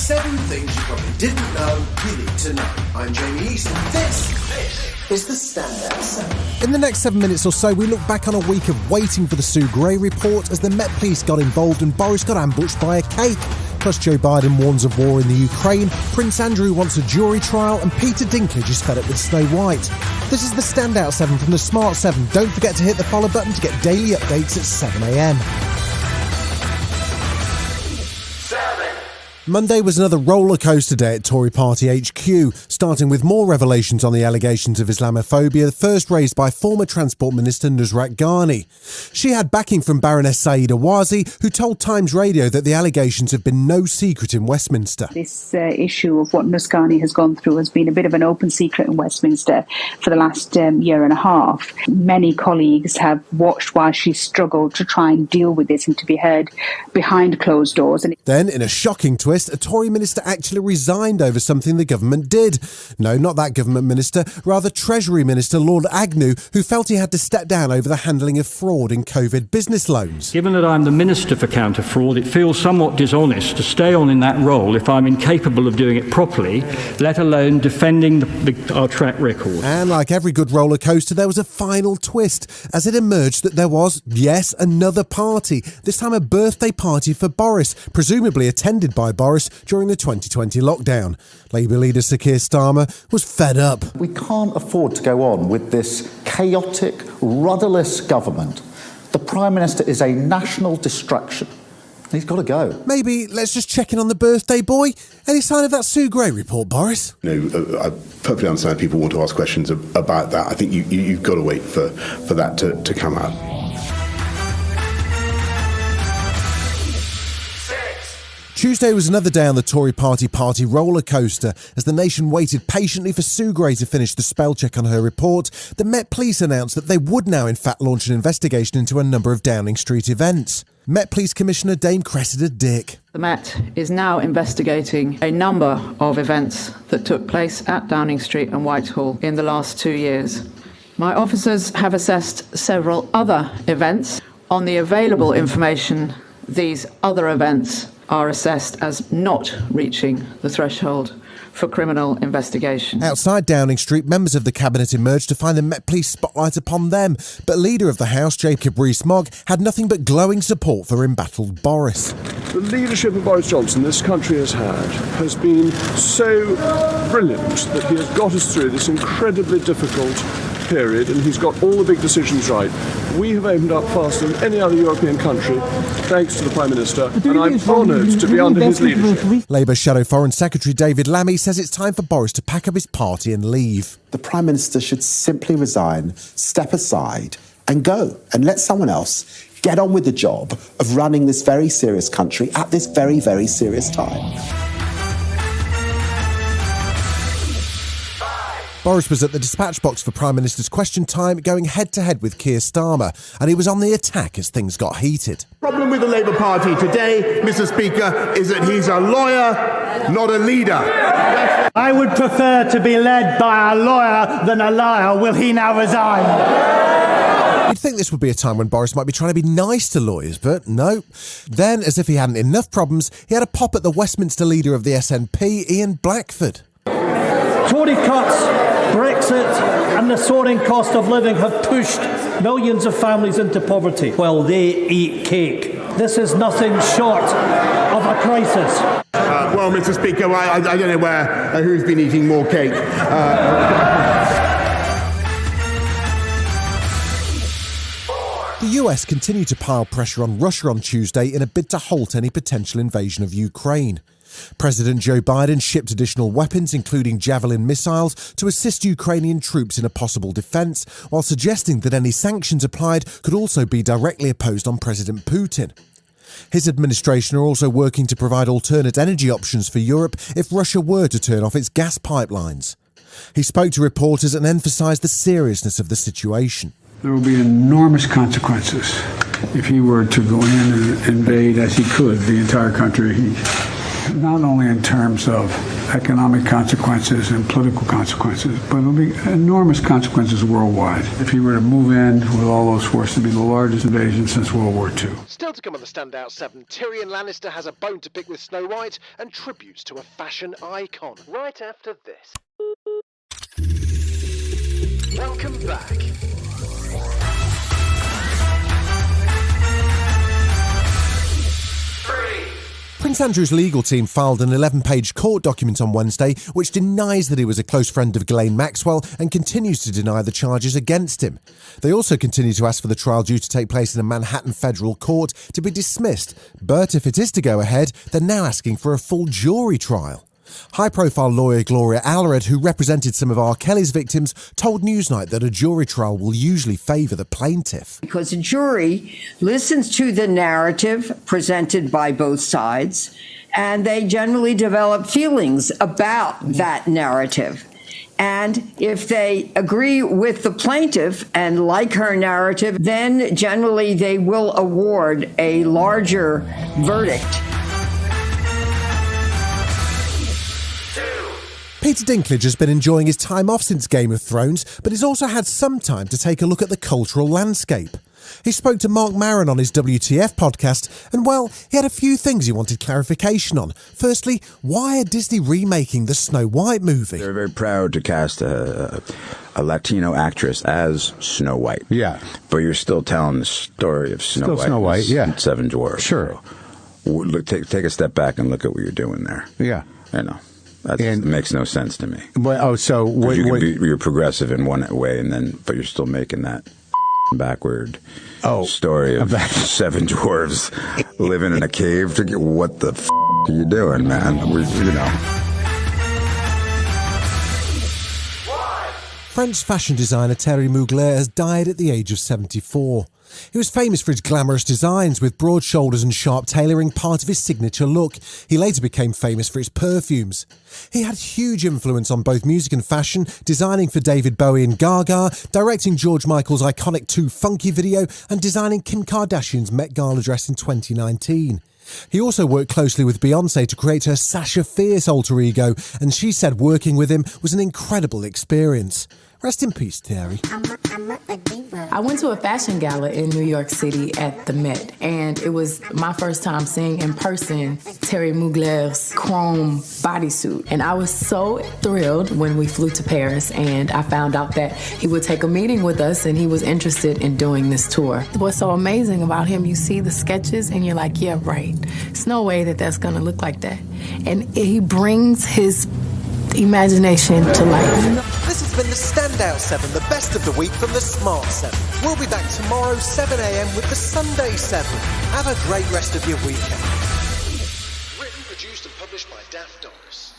7 things you probably didn't know you need to know. I'm Jamie East, and this is the Standout 7. In the next 7 minutes or so, we look back on a week of waiting for the Sue Gray report as the Met Police got involved and Boris got ambushed by a cake. Plus, Joe Biden warns of war in the Ukraine, Prince Andrew wants a jury trial, and Peter Dinklage is fed up with Snow White. This is the Standout 7 from the Smart 7. Don't forget to hit the follow button to get daily updates at 7 a.m. Monday was another rollercoaster day at Tory Party HQ, starting with more revelations on the allegations of Islamophobia, first raised by former Transport Minister Nusrat Ghani. She had backing from Baroness Saeed Awazi, who told Times Radio that the allegations have been no secret in Westminster. This issue of what Nus Ghani has gone through has been a bit of an open secret in Westminster for the last year and a half. Many colleagues have watched while she's struggled to try and deal with this and to be heard behind closed doors. And then, in a shocking twist, a Tory minister actually resigned over something the government did. No, not that government minister, rather Treasury Minister Lord Agnew, who felt he had to step down over the handling of fraud in COVID business loans. Given that I'm the Minister for Counter Fraud, it feels somewhat dishonest to stay on in that role if I'm incapable of doing it properly, let alone defending our track record. And like every good roller coaster, there was a final twist as it emerged that there was, yes, another party, this time a birthday party for Boris, presumably attended by Boris during the 2020 lockdown. Labour leader Sir Keir Starmer was fed up. We can't afford to go on with this chaotic, rudderless government. The Prime Minister is a national distraction. He's got to go. Maybe let's just check in on the birthday boy. Any sign of that Sue Gray report, Boris? I perfectly understand people want to ask questions about that. I think you've got to wait for that to come out. Tuesday was another day on the Tory party roller coaster. As the nation waited patiently for Sue Gray to finish the spell check on her report, the Met Police announced that they would now in fact launch an investigation into a number of Downing Street events. Met Police Commissioner Dame Cressida Dick. The Met is now investigating a number of events that took place at Downing Street and Whitehall in the last 2 years. My officers have assessed several other events. On the available information, these other events are assessed as not reaching the threshold for criminal investigation. Outside Downing Street, members of the Cabinet emerged to find the Met Police spotlight upon them, but Leader of the House, Jacob Rees-Mogg, had nothing but glowing support for embattled Boris. The leadership of Boris Johnson this country has been so brilliant that he has got us through this incredibly difficult period, and he's got all the big decisions right. We have opened up faster than any other European country, thanks to the Prime Minister, and I'm honoured to be under his leadership. Labour Shadow Foreign Secretary David Lammy says it's time for Boris to pack up his party and leave. The Prime Minister should simply resign, step aside and go, and let someone else get on with the job of running this very serious country at this very, very serious time. Boris was at the dispatch box for Prime Minister's Question Time, going head-to-head with Keir Starmer, and he was on the attack as things got heated. The problem with the Labour Party today, Mr Speaker, is that he's a lawyer, not a leader. I would prefer to be led by a lawyer than a liar. Will he now resign? You'd think this would be a time when Boris might be trying to be nice to lawyers, but no. Then, as if he hadn't enough problems, he had a pop at the Westminster leader of the SNP, Ian Blackford. Tory cuts, Brexit and the soaring cost of living have pushed millions of families into poverty while they eat cake. This is nothing short of a crisis. Well, Mr Speaker, I don't know who's been eating more cake. The US continued to pile pressure on Russia on Tuesday in a bid to halt any potential invasion of Ukraine. President Joe Biden shipped additional weapons, including Javelin missiles, to assist Ukrainian troops in a possible defence, while suggesting that any sanctions applied could also be directly opposed on President Putin. His administration are also working to provide alternate energy options for Europe if Russia were to turn off its gas pipelines. He spoke to reporters and emphasised the seriousness of the situation. There will be enormous consequences if he were to go in and invade, as he could, the entire country. not only in terms of economic consequences and political consequences, but it'll be enormous consequences worldwide. If he were to move in with all those forces, it'd be the largest invasion since World War II. Still to come on the Standout 7, Tyrion Lannister has a bone to pick with Snow White and tributes to a fashion icon. Right after this. Welcome back. Prince Andrew's legal team filed an 11-page court document on Wednesday which denies that he was a close friend of Ghislaine Maxwell and continues to deny the charges against him. They also continue to ask for the trial due to take place in a Manhattan federal court to be dismissed, but if it is to go ahead, they're now asking for a full jury trial. High-profile lawyer Gloria Allred, who represented some of R. Kelly's victims, told Newsnight that a jury trial will usually favour the plaintiff. Because a jury listens to the narrative presented by both sides, and they generally develop feelings about that narrative. And if they agree with the plaintiff and like her narrative, then generally they will award a larger verdict. Peter Dinklage has been enjoying his time off since Game of Thrones, but he's also had some time to take a look at the cultural landscape. He spoke to Mark Maron on his WTF podcast, and well, he had a few things he wanted clarification on. Firstly, why are Disney remaking the Snow White movie? They're very proud to cast a Latino actress as Snow White. Yeah. But you're still telling the story of Snow White. Yeah. Seven Dwarfs. Sure. So, look, take a step back and look at what you're doing there. Yeah. I know. That makes no sense to me. Well, you're progressive in one way, but you're still making that backward story of seven dwarves living in a cave. What the are you doing, man? French fashion designer Thierry Mugler has died at the age of 74. He was famous for his glamorous designs, with broad shoulders and sharp tailoring part of his signature look. He later became famous for his perfumes. He had huge influence on both music and fashion, designing for David Bowie and Gaga, directing George Michael's iconic Too Funky video, and designing Kim Kardashian's Met Gala dress in 2019. He also worked closely with Beyoncé to create her Sasha Fierce alter ego, and she said working with him was an incredible experience. Rest in peace, Thierry. I went to a fashion gala in New York City at the Met, and it was my first time seeing in person Thierry Mugler's chrome bodysuit. And I was so thrilled when we flew to Paris, and I found out that he would take a meeting with us, and he was interested in doing this tour. What's so amazing about him, you see the sketches, and you're like, yeah, right. There's no way that that's going to look like that. And he brings his imagination to life. This has been the Standout 7, the best of the week from the Smart 7. We'll be back tomorrow, 7 a.m. with the Sunday 7. Have a great rest of your weekend. Written, produced and published by Daft Doris.